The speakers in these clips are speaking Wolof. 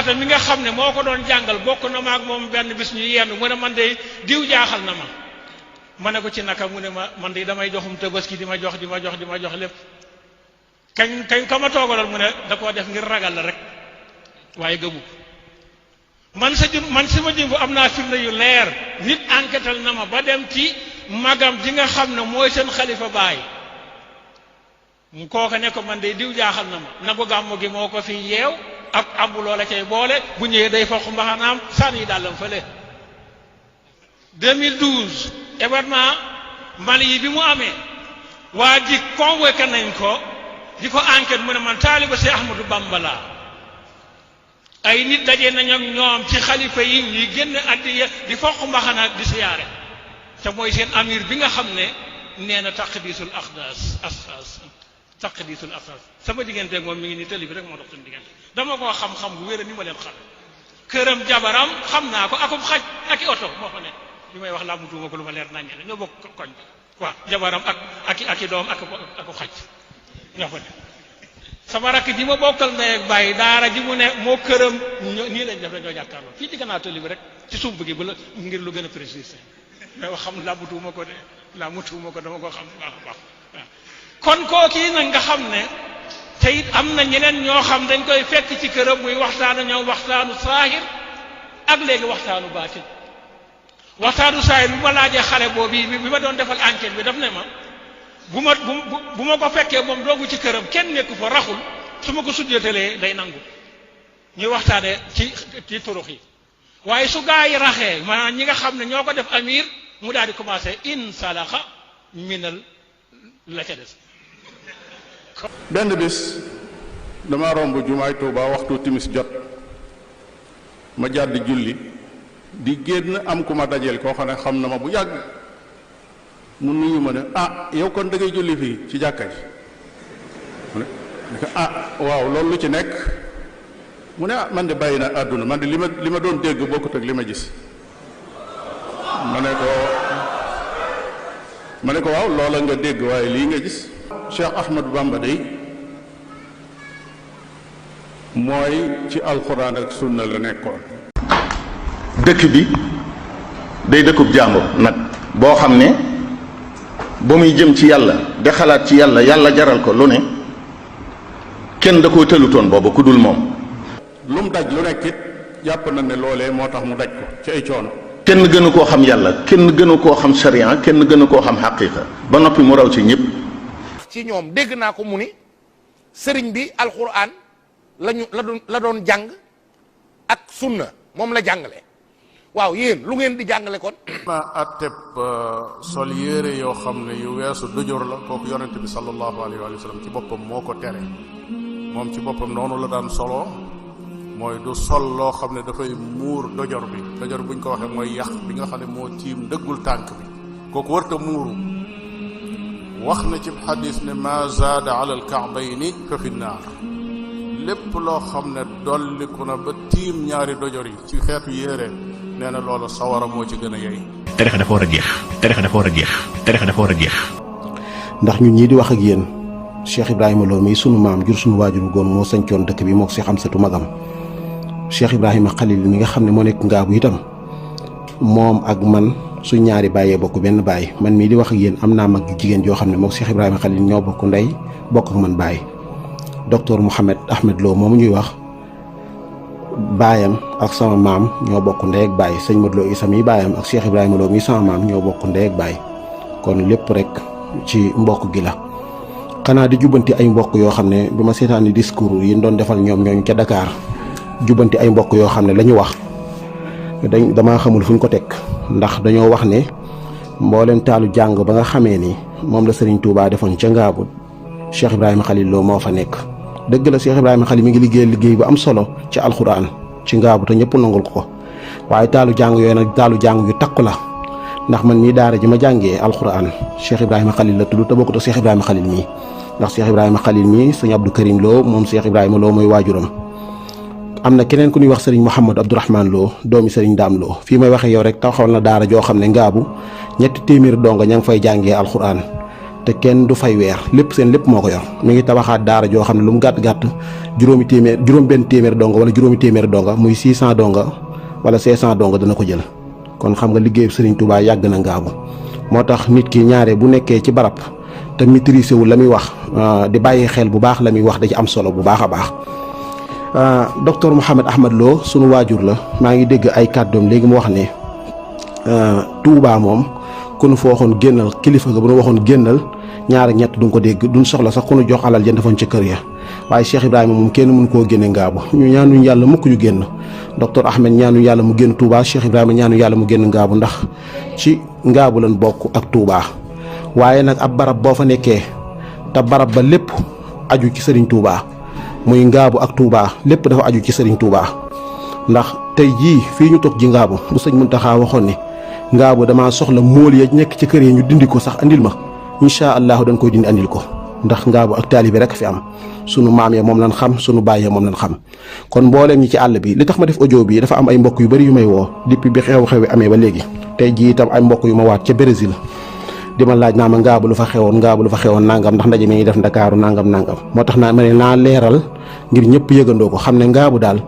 Jaxate mi nga xam ne moo ko doon jàngal bokk na ma ak moom benn bis ñu yenn mu ne man de diw jaaxal na ma ne ko ci naka mu ne ma man de damay joxum Tabaski di ma jox lépp kañ ka ma toogaloon mu ne da koo def ngir ragal la rek waaye gëmu man sama jëmbu am naa firnde yu leer nit enquêtal na ma ba dem ci magam ji nga xam ne mooy seen xalifa baay kooka ne ko man de diw jaaxal na ko gàmmu gi moo ko fi yeew ak abu loola cay boole bu ñëwee day foq mbaxanaam sànni dàllam fële 2012 événement Mali yi bi mu amee waa di convoqué nañ ko di ko enquête mu ne man taaliba si Ahmadou Bamba laa ay nit daje nañ ak ñoom ci xalifa yi ñuy génn addiya di foq mbaxana di siyaare te mooy seen amir bi nga xam ne nee na taqdisul aqdas taqdisul aqdas sama digganteeg moom mi ngi nii tëli bi rek moo dox suñu diggante dama koo xam-xam bu wér ni ma leen xam këram jabaram xam naa ko akum xaj ak i oto moo fa ne li may wax laa mu tuuma ko lu ma leer naññe la ñoo bokk koñ waaw jabaram ak i doom ak xaj ñoo fa ne sama rakk ji ma bokkal ndey ak bàyyi daara ji mu ne moo këram nii lañ def dañoo jàkkaarloo fii ci gannaaw tëli bi rek ci sumb gi bu la ngir lu gën a précis mais wax xam laa mu tuuma ko dama ko xam baax a baax waaw kon kooki nag nga xam ne te it am na ñeneen ñoo xam dañ koy fekk ci këram muy waxtaanu ñoom waxtaanu saahir ak léegi waxtaanu baatin waxtaanu saahir bi ma laajee xale boobu bi ma doon defal enquête bi daf ne ma bu ma ko fekkee moom doogu ci këram kenn nekku fa raxul su ma ko sujjatalee day nangu ñuy waxtaane ci turux yi waaye su gaa yi raxee maanaam ñi nga xam ne ñoo ko def amir mu daal di commencé insalaxa minal la ca des benn bis dama romb jumaay Tuuba waxtu timis jot ma jàdd julli di génn am ku ma dajeel koo xam ne xam na ma bu yàgg mu nuyu ma ne yow kon da ngay julli fii ci jàkka ji mu ne waaw loolu lu ci nekk mu ne man de bàyyi na àdduna man de li ma doon dégg bokkut ak li ma gis ma ne ko waaw loola nga dégg waaye lii nga gis Cheikh Ahmadou Bamba day mooy ci alxuraan ak sunna la nekkoon. dëkk bi day dëkkub jàmbur nag boo xam ne ba muy jëm ci yàlla di xalaat ci yàlla yàlla jaral ko lu ne kenn da koo tëlutoon boobu ku dul moom. lu mu daj lu nekk it jàpp na ne loolee moo tax mu daj ko ci ay coono. kenn gënu koo xam yàlla kenn gënu koo xam sharia kenn gënu koo xam xaqiqa ba noppi mu raw ci ñëpp. ci ñoom dégg naa ko mu ni sëriñ bi alquran la doon jàng ak sunna moom la jàngale waaw yéen lu ngeen di jàngale kon. ma atteb sol yére yoo xam ne yu weesu dujur la kooku yonent bi sallallahu alayhi wa sallam ci boppam moo ko tere moom ci boppam noonu la daan soloo mooy du sol loo xam ne dafay muur dojor bi dojor buñ ko waxee mooy yax bi nga xam ne moo tiim dëggul tànk bi kooku warta muuru wax na ci xadis ne ma zaada ala alkaabayni fa fi naar lépp loo xam ne dolliku na ba tiim ñaari dojor yi ci xeetu yére nee na loolu sawara moo ci gën a yey. tarixa dafa war a jeex tarixa dafa war a jeex tarixa dafa war a jeex. ndax ñun ñii di wax ak yéen Cheikh Ibrahima Lo mi sunu maam jur sunu waajur bu góor moo sañcoon dëkk bi mook Cheikh Amsatu magam Cheikh Ibrahima Khalil mi nga xam ne moo nekk ngaabu itam moom ak man suñ ñaari bàyyee bokk benn baay man mii di wax ak yéen am naa mag ju jigéen joo xam ne mook Cheikh Ibrahima Khalil ñoo bokk ndey bokk ak man baay docteur Mouhamed Ahmed Lo moomu ñuy wax baayam ak sama maam ñoo bokk ndey ak baay sëñ Modou Lo Issa mi baayam ak Cheikh Ibrahima Lo mi sama maam ñoo bokk ndey ak baay kon lépp rek ci mbokk gi la xanaa di jubbanti ay mbokk yoo xam ne bi ma seetaani discours yi ñu doon defal ñoom ñooñu ca Dakar jubbanti ay mbokk yoo xam ne la ñu wax damaa xamul fu ñu ko teg ndax dañoo wax ne mboolem taalu jàng ba nga xamee ni moom la Serigne Touba defoon ca Ngaabu Cheikh Ibrahima Khalil Lo moo fa nekk dëgg la Cheikh Ibrahima Khalil mi ngi liggéey bu am solo ci alxuraan ci Ngaabu te ñëpp nangul ko waaye taalu jàng yooyu nag taalu jàng yu takku la ndax man mii daara ji ma jàngee alxuraan Cheikh Ibrahima Khalil la tudd te bokkut ak Cheikh Ibrahima Khalil mii ndax Cheikh Ibrahima Khalil mii sëñ Abdou Karim Lo moom Cheikh Ibrahima Lo mooy waajuram am na keneen ku ñuy wax sëriñ Mouhamadou Abdourahmane Lo doomi sëriñ Daam Lo fii may waxee yow rek taxawal na daara joo xam ne Ngaabu 300 donga ña ngi fay jàngee alxuraan te kenn du fay weer lépp seen lépp moo ko yor mi ngi tabaxaat daara joo xam ne lu mu gàtt-gàtt juróom benn téeméer donga wala juróomi téeméer donga muy 600 donga wala 500 donga dana ko jël kon xam nga liggéeyu Serigne Touba yàgg na ngaabu moo tax nit ki ñaare bu nekkee ci barab te maîtriser wu la muy wax di bàyyi xel bu baax la muy wax da ci am solo bu baax a baax docteur Mouhamed Ahmad Lo sunu waajur la maa ngi dégg ay kàddoom léegi mu wax ne Touba moom ku nu fa waxoon génnal kilifa ga bu nu waxoon génnal ñaar ak ñett du nga ko dégg duñ soxla sax ku nu jox alal jën defoon ci kër ya waaye Cheikh Ibrahima moom kenn mënu koo génne ngaabu ñu ñaanuñ yàlla mukk ñu génn docteur Ahmed ñaanuñ yàlla mu génn Touba Cheikh Ibrahima ñaanuñ yàlla mu génn ngaabu ndax ci ngaabu lañ bokk ak Touba waaye nag ab barab boo fa nekkee te barab ba lépp aju ci Serigne Touba muy ngaabu ak Touba lépp dafa aju ci Serigne Touba ndax tey jii fii ñu toog ji ngaabu bu sëñ Muntaxa waxoon ne ngaabu damaa soxla móol ya nekk ci kër yi ñu dindi ko sax andil ma incha allahu dañ koy dindi andil ko ndax ngaabu ak taalibi rek fi am sunu maam ya moom lañ xam sunu baay ya moom lañ xam kon mbooleem ñi ci àll bi li tax ma def audio bi dafa am ay mbokk yu bari yu may woo depuis bi xew-xew bi amee ba léegi tey jii itam ay mbokk yu ma waat ca Brésil di ma laaj naa ma ngaabu lu fa xewoon nangam ndax ndaje mi ngi def Ndakaaru nangam moo tax naa ma ne naa leeral ngir ñëpp yëgandoo ko xam ne ngaabu daal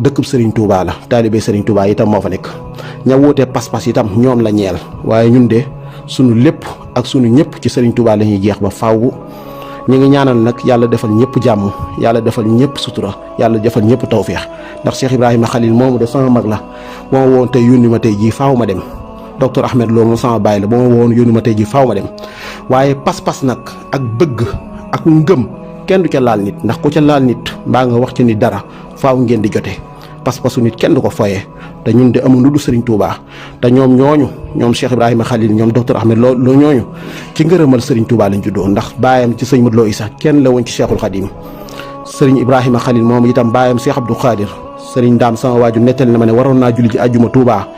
dëkkub Serigne Touba la taalibe Serigne Touba itam moo fa nekk ña wuutee pas-pas itam ñoom la ñeel waaye ñun de sunu lépp ak sunu ñëpp ci Serigne Touba la ñuy jeex ba faaw ñu ngi ñaanal nag yàlla defal ñëpp jàmm yàlla defal ñëpp sutura yàlla defal ñëpp tawféex ndax Cheikh Ibrahima Khalil moomu de sama mag la boo ma woon tey yónni ma tey jii faaw ma dem docteur Ahmed Lo moom sama baay la boo ma woon yónni ma tey jii faaw ma dem waaye pas-pas nag ak bëgg ak ngëm kenn du ca laal nit ndax ku ca laal nit mbaa nga wax ci nit dara faaw ngeen di jote pas-pasu nit kenn du ko foyee te ñun de amul lu du Serigne Touba te ñoom Cheikh Ibrahima Khalil ñoom docteur Ahmed Lo ñooñu ci ngërëmal Serigne Touba lañ juddoo ndax baayam ci sëñ Modou Lo Issa kenn la woon ci Cheikhul Khadim Serigne Ibrahima Khalil moom itam baayam Cheikh Abdou Khadir Serigne Daam sama waaju nettal na ma ne waroon naa julli ci àjjuma Touba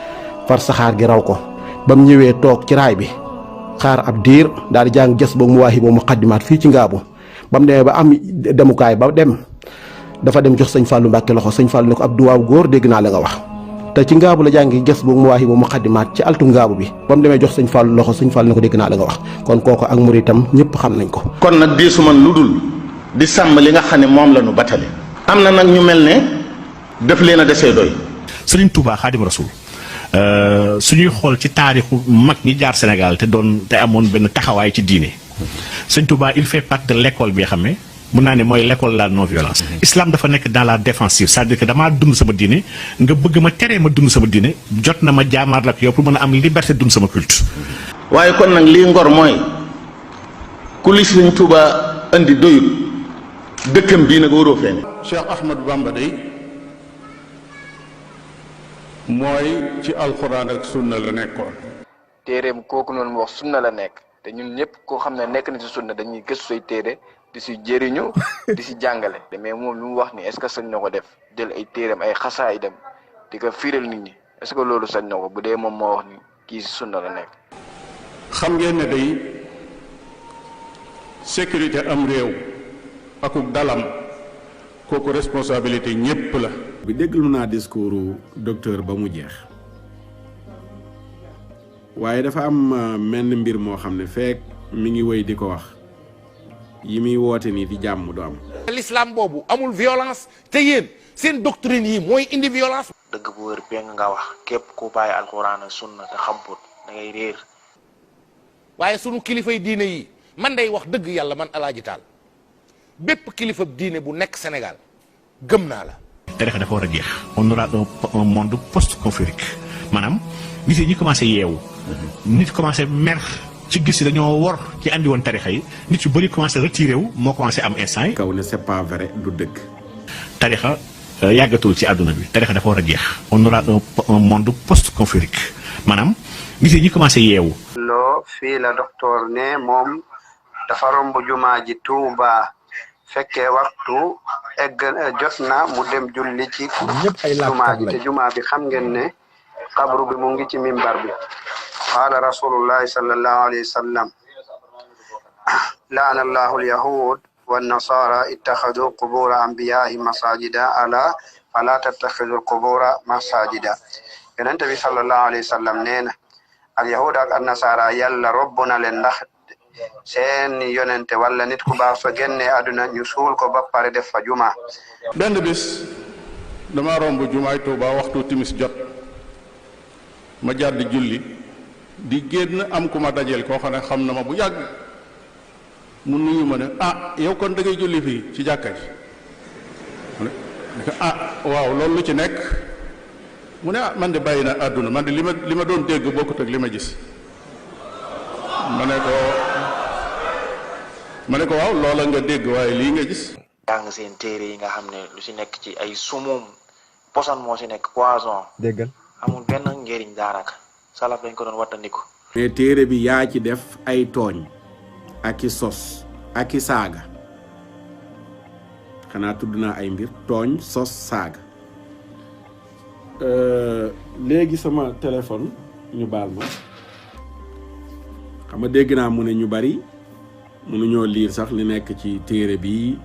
far saxaar gi raw ko ba mu ñëwee toog ci raay bi xaar ab diir daal di jàng jës boog mu waaxi boo mu xaddimaat fii ci ngaabu ba mu demee ba am demukaay ba dem dafa dem jox sëñ Fallou Mbàkke loxo sëñ Fallou ne ko ab duwaaw góor dégg naa la nga wax te ci ngaabu la jàngi gës boog mu waaxi boo mu xaddimaat ci altu ngaabu bi ba mu demee jox sëñ Fallou loxo sëñ Fallou ne ko dégg naa la nga wax kon kooku ak muritam ñëpp xam nañ ko. kon nag diisu man lu dul di sàmm li nga xam ne moom la ñu batale am na nag ñu mel ne def leen a desee doy. Serigne Touba Xaadim Rasul suñuy xool ci taarixu mag ñi jaar Sénégal te amoon benn taxawaay ci diine Serigne Touba il fait partie de l'école bi nga xam ne mun naa ne mooy l'école de la non violence. Islam dafa nekk dans la défensive c'est-à-dire que damaa dund sama diine nga bëgg ma teree ma dund sama diine jot na ma jaamaar la ak yow pour mën a am liberté dund sama culte. waaye kon nag lii ngor mooy ku li Serigne Touba andi doyut dëkkam bii nag waroo fee ne. Cheikh Ahmadou Bamba day mooy ci alxuraan ak sunna la nekkoon. téereem kooku noonu mu wax sunna la nekk te ñun ñëpp koo xam ne nekk na ci sunna dañuy gëstu say téere di si jëriñu di si jàngale. mais moom lu mu wax ni est-ce que sañ na ko def jël ay téereem ay xasaay dem di ko firal nit ñi est-ce que loolu sañ na ko bu dee moom moo wax ni kii si sunna la nekk. xam ngeen ne day sécurité am réew akuk dalam kooku responsabilité ñépp la. bi déglu naa discours docteur ba mu jeex waaye dafa am menn mbir moo xam ne fekk mi ngi wéy di ko wax yi muy woote nii di jàmm du am. l'islam boobu amul violence te yéen seen doctrine yi mooy indi violence. dëgg bu wër peng nga wax képp ku bàyyi alxuraan ak sunna te xamput da ngay réer. waaye sunu kilifay diine yi man day wax dëgg yàlla man Alaaji Taal bépp kilifa diine bu nekk Sénégal gëm naa la. tarixa dafa war a jeex on aura un monde post-conflurique maanaam nit yi ñu commencé yeewu nit commencé mer ci gis dañoo wor ci andi woon tarixa yi nit yu bëri commencé retiré wu moo commencé am instant yi. kaw ne c'est pas vrai du dëgg. tarixa yàggatul ci àdduna bi tarixa dafa war a jeex on aura un monde post-conflurique maanaam nit yi ñu commencé yeewu. loo fii la docteur ne moom dafa romb jumaa ji Tuuba fekkee waxtu egg jot na mu dem julli ci jumaa ji te jumaa bi xam ngeen ne xabru bi mu ngi ci mimbar bi qaala rasulullahi sallallahu alayhi wa sallam laana allahu alyahud wannasara ittaxadu qubura anbiyahi masajida ala fala tattaxidu qubura masajida yonente bi sallallahu alayhi wa sallam nee na alyahud ak annasara yàlla robb na leen ndax seen yonente walla nit ku baax so génnee àdduna ñu suul ko ba pare def fa juma. benn bis dama romb jumaay Tuuba waxtu timis jot ma jàdd julli di génn am ku ma dajeel koo xam ne xam na ma bu yàgg mu nuyu ma ne yow kon da ngay julli fii ci jàkka ji mu ne waaw loolu lu ci nekk mu ne man de bàyyi na àdduna man de li ma doon dégg bokkut ak li ma gis ma ne ko waaw loola nga dégg waaye lii nga gis. jàng seen téere yi nga xam ne lu si nekk ci ay sumum poson moo si nekk poison. déggal amul benn njëriñ daanaka salaf dañ ko doon wattandiku. mais téere bi yaa ci def ay tooñ ak i sos ak i saaga xanaa tudd naa ay mbir tooñ sos saaga. léegi sama téléphone ñu baal ma xam nga dégg naa mu ne ñu bari mënuñoo liir sax li nekk ci téere bi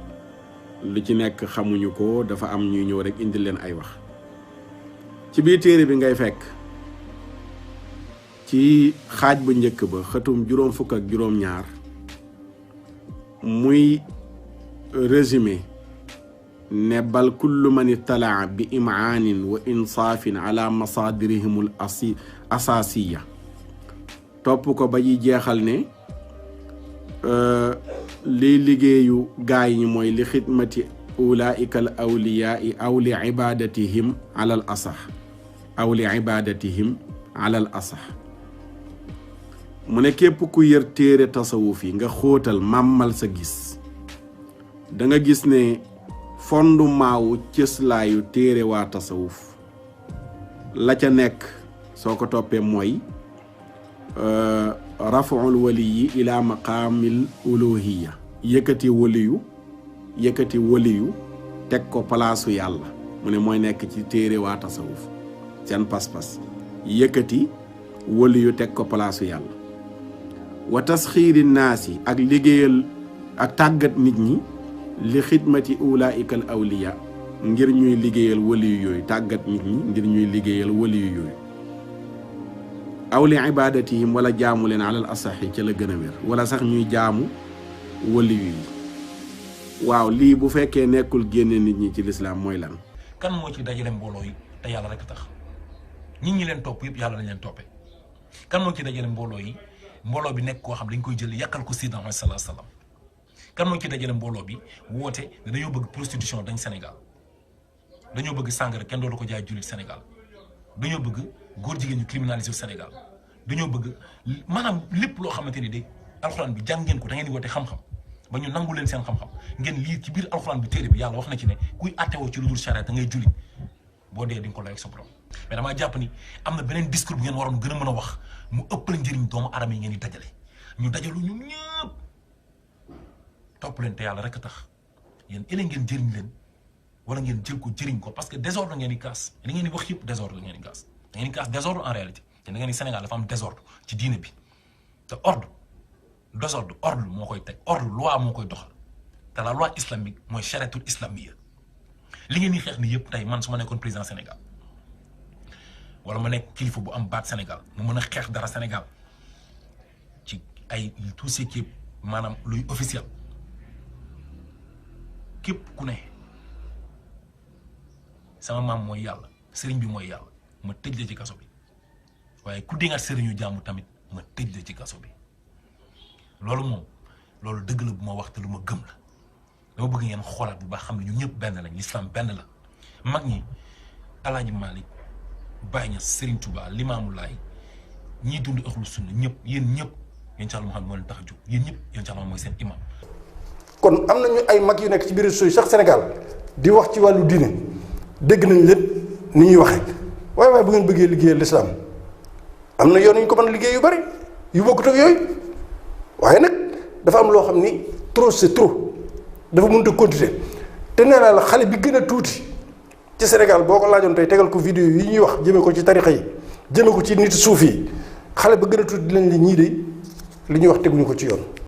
lu ci nekk xamuñu ko dafa am ñuy ñëw rek indi leen ay wax ci biir téere bi ngay fekk ci xaaj bu njëkk ba xëtum juróom fukk ak juróom ñaar muy résumé ne bal kullu man italaa bi imaanin wa insaafin ala masaadirihimul asaasiya topp ko ba ji jeexal ne liy liggéeyu gaay ñi mooy li xidmati ulaika al awliyaai aw li ibadatihim ala al asax mu ne képp ku yër téere tasawuf yi nga xóotal màmmal sa gis da nga gis ne fondement wu cëslaayu téere waa tasawuf la ca nekk soo ko toppee mooy rafaul waliyi ila maqaamil uluhiya yëkkati waliyu teg ko palaasu yàlla mu ne mooy nekk ci téere waa tasawuf seen pas-pas yëkkati waliyu teg ko palaasu yàlla wa tasxiiri naasi ak liggéeyal ak tàggat nit ñi li xidmati ulaika al awliya ngir ñuy liggéeyal waliyu yooyu tàggat nit ñi ngir ñuy liggéeyal waliyu yooyu aw li ibadatihim wala jaamu leen alal asaxi ca la gën a wér wala sax ñuy jaamu waliyu yi waaw lii bu fekkee nekkul génne nit ñi ci lislaam mooy lan. kan moo ci dajale mbooloo yi te yàlla rek tax nit ñi leen topp yëpp yàlla lañ leen toppee kan moo ci dajale mbooloo yi mbooloo bi nekk koo xam dañ koy jël yàqal ko Seydina Muhammad sallallahu alayhi wasallam kan moo ci dajale mbooloo bi woote ne dañoo bëgg prostitution dañ Sénégal dañoo bëgg sàngara kenn doolu ko jaay jullit Sénégal dañoo bëgg góor jigéen ñu criminaliser Sénégal dañoo bëgg maanaam lépp loo xamante ni de alxuraan bi jàng ngeen ko da ngeen di woote xam-xam ba ñu nangu leen seen xam-xam ngeen lii ci biir alxuraan bi téere bi yàlla wax na ci ne kuy attewoo ci lu dul charia da ngay julli boo dee di nga ko lay ak sa borom mais damaa jàpp ni am na beneen discours bu ngeen waroon gën a mën a wax mu ëppal njëriñ doomu aadama yi ngeen di dajale ñu dajalu ñun ñëpp topp leen te yàlla rek a tax yéen ëllëg ngeen jëriñ leen wala ngeen jël ko jëriñ ko parce que désordre ngeen di kaas li ngeen di wax yëpp désordre ngeen di kaas da ngeen di kaas désordre en réalité te da ngeen di Sénégal dafa am désordre ci diine bi te ordre moo koy teg ordre loi moo koy doxal te la loi islamique mooy chariatul islamiyya li ngeen di xeex ni yëpp tey man su ma nekkoon président Sénégal wala ma nekk kilifa bu am baat Sénégal mu mën a xeex dara Sénégal ci ay tout ce qui est maanaam luy officiel képp ku ne sama maam mooy yàlla sëriñ bi mooy yàlla ma tëj la ci kaso bi waaye ku dingaat sëriñu jàmm tamit ma tëj la ci kaso bi loolu moom loolu dëgg la bu ma wax te lu ma gëm la dama bëgg ngeen xoolaat bu baax xam ne ñu ñëpp benn lañ l'islam benn la mag ñi Alaaji Malick Baye Niass Serigne Touba Limaamu Laay ñiy dund axlu sunna ñëpp yéen ñëpp yéen Cheikh Mouhamed moo leen tax a jóg yéen ñëpp yéen Cheikh mooy seen imam. kon am nañu ay mag yu nekk ci biir réseau yi sax Sénégal di wax ci wàllu diine dégg nañ lépp ni ñuy waxee waaye bu ngeen bëggee liggéeyal l'islam am na yoon yu ñu ko mën a liggéey yu bari yu bokkut ak yooyu waaye nag dafa am loo xam ni trop c'est trop dafa mënut a continuer te nee naa la xale bi gën a tuuti ci Sénégal boo ko laajoon tey tegal ko vidéo yi ñuy wax jëmee ko ci tarixa yi jëmee ko ci nit suuf yi xale ba gën a tuuti dinañ li ñii de li ñuy wax teguñu ko ci yoon.